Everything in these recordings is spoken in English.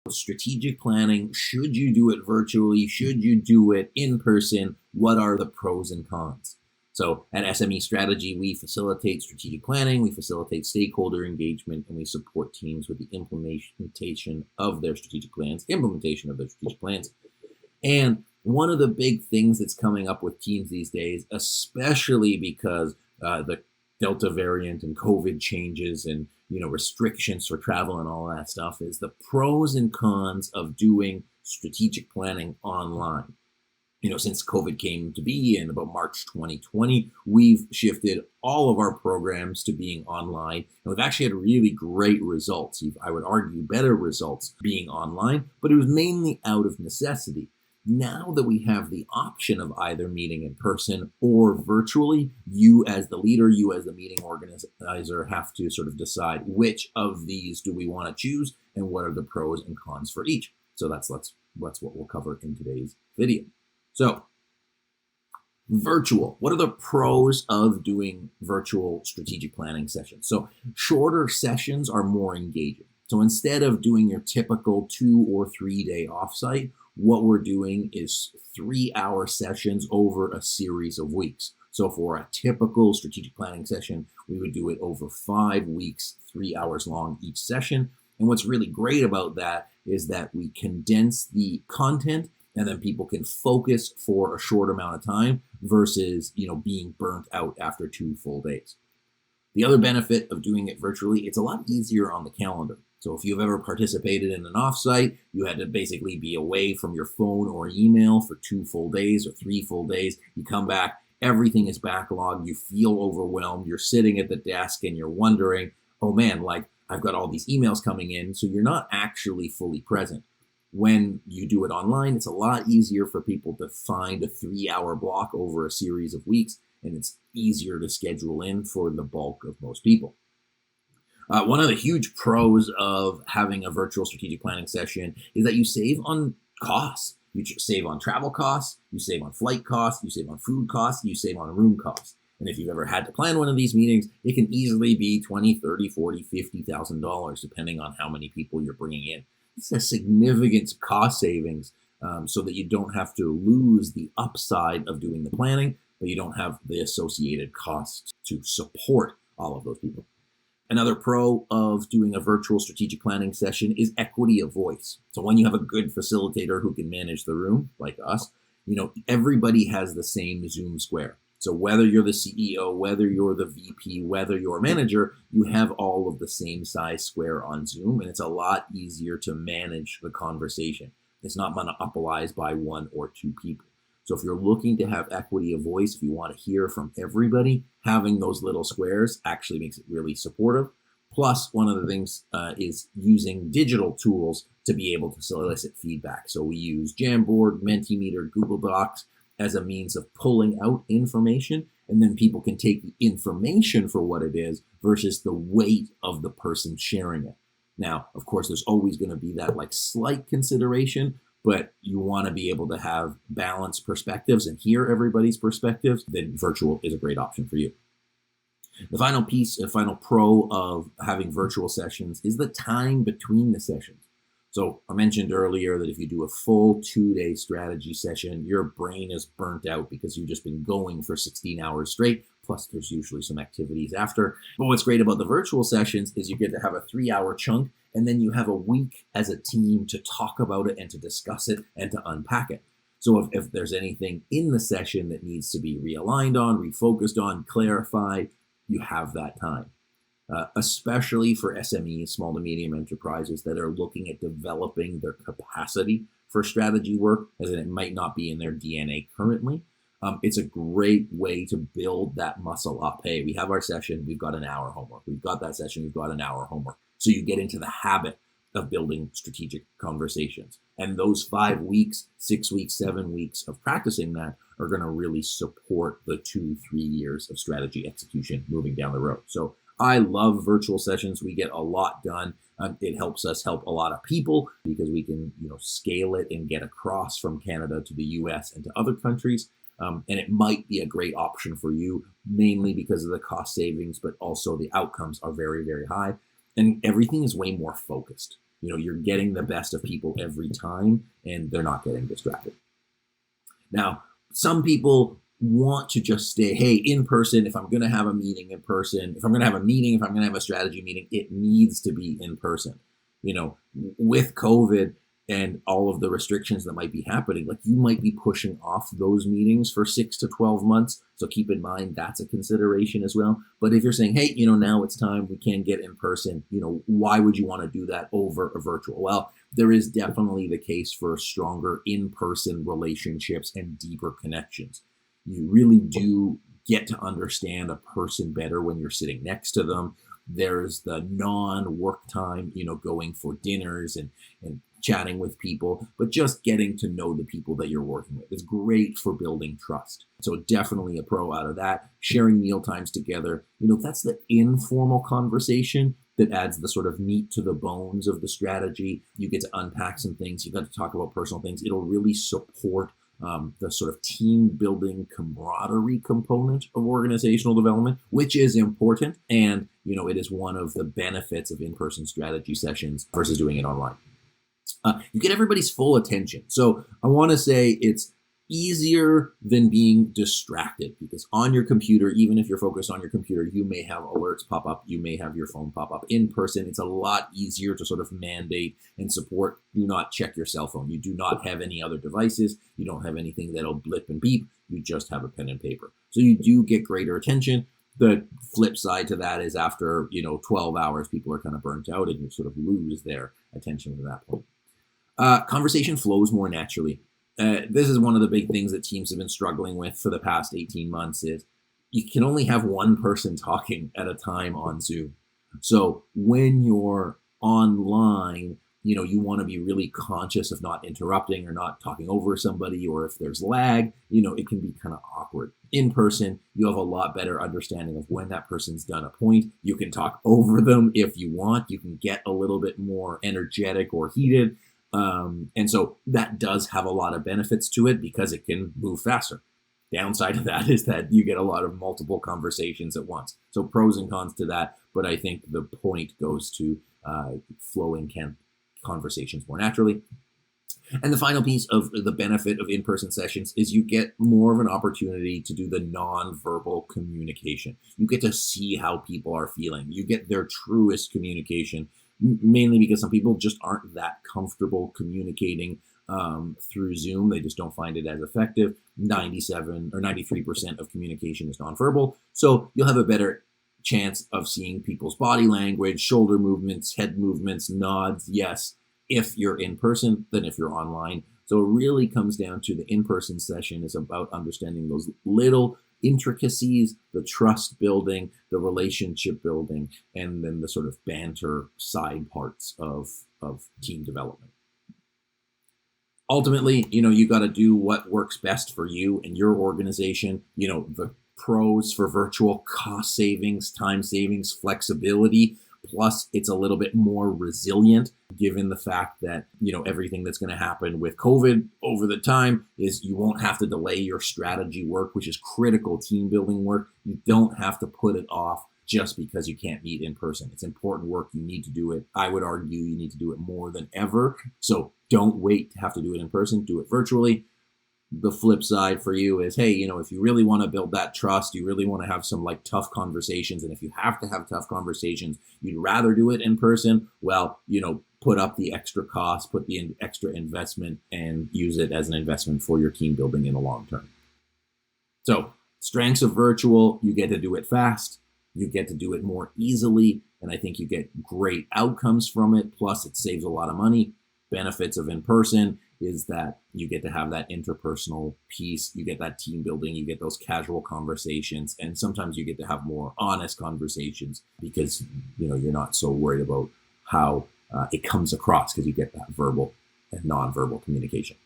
Strategic planning, should you do it virtually? Should you do it in person? What are the pros and cons? So at SME Strategy, we facilitate strategic planning, we facilitate stakeholder engagement, and we support teams with the implementation of their strategic plans. And one of the big things that's coming up with teams these days, especially because the Delta variant and COVID changes and restrictions for travel and all that stuff, is the pros and cons of doing strategic planning online. Since COVID came to be in about March 2020, we've shifted all of our programs to being online. And we've actually had really great results. I would argue better results being online, but it was mainly out of necessity. Now that we have the option of either meeting in person or virtually, you as the leader, you as the meeting organizer have to sort of decide which of these do we want to choose and what are the pros and cons for each. So that's what we'll cover in today's video. So virtual, what are the pros of doing virtual strategic planning sessions? So shorter sessions are more engaging. So instead of doing your typical 2 or 3 day offsite, what we're doing is 3-hour sessions over a series of weeks. So for a typical strategic planning session, we would do it over 5 weeks, 3 hours long each session. And what's really great about that is that we condense the content and then people can focus for a short amount of time versus, being burnt out after 2 full days. The other benefit of doing it virtually, it's a lot easier on the calendar. So if you've ever participated in an offsite, you had to basically be away from your phone or email for 2 full days or 3 full days. You come back, everything is backlogged, you feel overwhelmed, you're sitting at the desk and you're wondering, oh man, I've got all these emails coming in, so you're not actually fully present. When you do it online, it's a lot easier for people to find a 3-hour block over a series of weeks, and it's easier to schedule in for the bulk of most people. One of the huge pros of having a virtual strategic planning session is that you save on costs. You save on travel costs, you save on flight costs, you save on food costs, you save on room costs. And if you've ever had to plan one of these meetings, it can easily be $20, $30, $40, $50,000, depending on how many people you're bringing in. It's a significant cost savings so that you don't have to lose the upside of doing the planning, but you don't have the associated costs to support all of those people. Another pro of doing a virtual strategic planning session is equity of voice. So when you have a good facilitator who can manage the room, like us, everybody has the same Zoom square. So whether you're the CEO, whether you're the VP, whether you're a manager, you have all of the same size square on Zoom, and it's a lot easier to manage the conversation. It's not monopolized by 1 or 2 people. So if you're looking to have equity of voice, if you want to hear from everybody, having those little squares actually makes it really supportive. Plus, one of the things is using digital tools to be able to solicit feedback. So we use Jamboard, Mentimeter, Google Docs as a means of pulling out information, and then people can take the information for what it is versus the weight of the person sharing it. Now, of course, there's always going to be that slight consideration, but you want to be able to have balanced perspectives and hear everybody's perspectives, then virtual is a great option for you. The final pro of having virtual sessions is the time between the sessions. So I mentioned earlier that if you do a full 2-day strategy session, your brain is burnt out because you've just been going for 16 hours straight. Plus there's usually some activities after. But what's great about the virtual sessions is you get to have a 3-hour chunk, and then you have a week as a team to talk about it and to discuss it and to unpack it. So if there's anything in the session that needs to be realigned on, refocused on, clarified, you have that time. Especially for SMEs, small to medium enterprises that are looking at developing their capacity for strategy work, as in it might not be in their DNA currently. It's a great way to build that muscle up. Hey, we have our session, we've got an hour homework. We've got that session, we've got an hour homework. So you get into the habit of building strategic conversations. And those 5 weeks, 6 weeks, 7 weeks of practicing that are going to really support the 2-3 years of strategy execution moving down the road. So I love virtual sessions. We get a lot done. It helps us help a lot of people because we can, scale it and get across from Canada to the US and to other countries. And it might be a great option for you, mainly because of the cost savings, but also the outcomes are very, very high. And everything is way more focused. You're getting the best of people every time, and they're not getting distracted. Now, some people want to just stay, hey, in person. If I'm going to have a meeting in person, if I'm going to have a meeting, if I'm going to have a strategy meeting, it needs to be in person. With COVID and all of the restrictions that might be happening, like, you might be pushing off those meetings for 6 to 12 months. So keep in mind that's a consideration as well. But if you're saying, hey, now it's time, we can get in person, why would you want to do that over a virtual? Well, there is definitely the case for stronger in-person relationships and deeper connections. You really do get to understand a person better when you're sitting next to them. There's the non-work time, going for dinners and chatting with people, but just getting to know the people that you're working with is great for building trust. So definitely a pro out of that. Sharing meal times together, that's the informal conversation that adds the sort of meat to the bones of the strategy. You get to unpack some things. You got to talk about personal things. It'll really support the sort of team building camaraderie component of organizational development, which is important. And, it is one of the benefits of in-person strategy sessions versus doing it online. You get everybody's full attention. So I want to say it's easier than being distracted, because on your computer, even if you're focused on your computer, you may have alerts pop up. You may have your phone pop up. In person, it's a lot easier to sort of mandate and support. Do not check your cell phone. You do not have any other devices. You don't have anything that'll blip and beep. You just have a pen and paper. So you do get greater attention. The flip side to that is after, 12 hours, people are kind of burnt out and you sort of lose their attention at that point. Conversation flows more naturally. This is one of the big things that teams have been struggling with for the past 18 months is you can only have one person talking at a time on Zoom. So when you're online, you want to be really conscious of not interrupting or not talking over somebody, or if there's lag, it can be kind of awkward. In person, you have a lot better understanding of when that person's done a point. You can talk over them if you want. You can get a little bit more energetic or heated. And so that does have a lot of benefits to it because it can move faster. Downside of that is that you get a lot of multiple conversations at once. So pros and cons to that, but I think the point goes to flowing conversations more naturally. And the final piece of the benefit of in-person sessions is you get more of an opportunity to do the non-verbal communication. You get to see how people are feeling. You get their truest communication, mainly because some people just aren't that comfortable communicating through Zoom. They just don't find it as effective. 97 or 93% of communication is nonverbal. So you'll have a better chance of seeing people's body language, shoulder movements, head movements, nods, yes, if you're in person than if you're online. So it really comes down to the in-person session is about understanding those little intricacies, the trust building, the relationship building, and then the sort of banter side parts of team development. Ultimately, you got to do what works best for you and your organization. The pros for virtual: cost savings, time savings, flexibility. Plus, it's a little bit more resilient given the fact that, everything that's going to happen with COVID over the time is you won't have to delay your strategy work, which is critical team building work. You don't have to put it off just because you can't meet in person. It's important work. You need to do it. I would argue you need to do it more than ever. So don't wait to have to do it in person. Do it virtually. The flip side for you is, hey, if you really want to build that trust, you really want to have some tough conversations. And if you have to have tough conversations, you'd rather do it in person. Well, put up the extra cost, put the extra investment, and use it as an investment for your team building in the long term. So strengths of virtual: you get to do it fast, you get to do it more easily, and I think you get great outcomes from it. Plus, it saves a lot of money. Benefits of in-person is that you get to have that interpersonal piece, you get that team building, you get those casual conversations, and sometimes you get to have more honest conversations because you're not so worried about how it comes across because you get that verbal and nonverbal communication.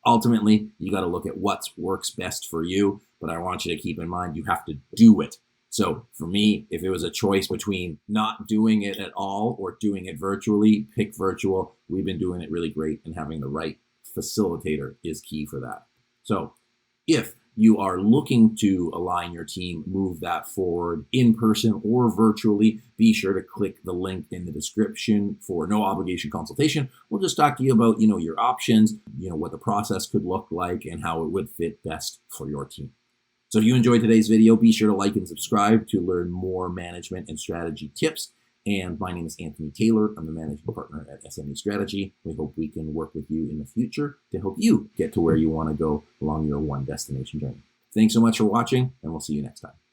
Ultimately, you got to look at what works best for you, but I want you to keep in mind you have to do it. So for me, if it was a choice between not doing it at all or doing it virtually, pick virtual. We've been doing it really great, and having the right facilitator is key for that. So if you are looking to align your team, move that forward in person or virtually, be sure to click the link in the description for no obligation consultation. We'll just talk to you about, your options, what the process could look like and how it would fit best for your team. So if you enjoyed today's video, be sure to like and subscribe to learn more management and strategy tips. And my name is Anthony Taylor. I'm the managing partner at SME Strategy. We hope we can work with you in the future to help you get to where you want to go along your one destination journey. Thanks so much for watching, and we'll see you next time.